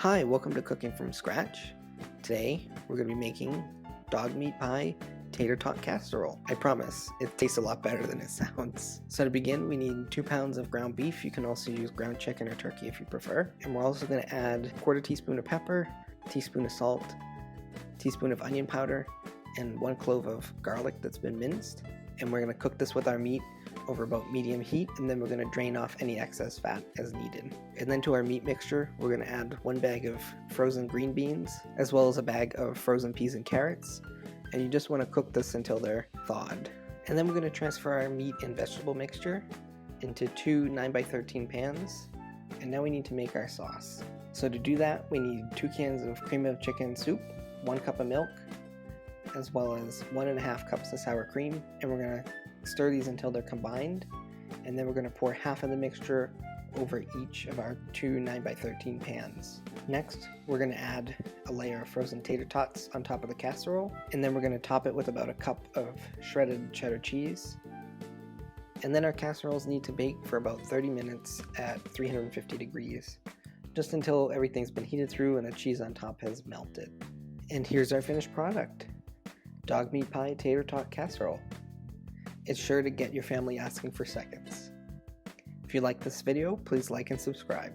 Hi, welcome to Cooking from Scratch. Today, we're going to be making dog meat pie tater tot casserole. I promise, it tastes a lot better than it sounds. So to begin, we need 2 pounds of ground beef. You can also use ground chicken or turkey if you prefer. And we're also going to add a quarter teaspoon of pepper, a teaspoon of salt, a teaspoon of onion powder, and 1 clove of garlic that's been minced. And we're going to cook this with our meat over about medium heat, and then we're going to drain off any excess fat as needed. And then to our meat mixture, we're going to add 1 bag of frozen green beans, as well as a bag of frozen peas and carrots. And you just want to cook this until they're thawed. And then we're going to transfer our meat and vegetable mixture into 2 9x13 pans. And now we need to make our sauce. So to do that, we need 2 cans of cream of chicken soup, 1 cup of milk, as well as 1.5 cups of sour cream. And we're going to stir these until they're combined, and then we're going to pour half of the mixture over each of our 2 9x13 pans. Next, we're going to add a layer of frozen tater tots on top of the casserole, and then we're going to top it with about a cup of shredded cheddar cheese. And then our casseroles need to bake for about 30 minutes at 350 degrees, just until everything's been heated through and the cheese on top has melted. And here's our finished product: dog meat pie tater tot casserole. It's sure to get your family asking for seconds. If you like this video, please like and subscribe.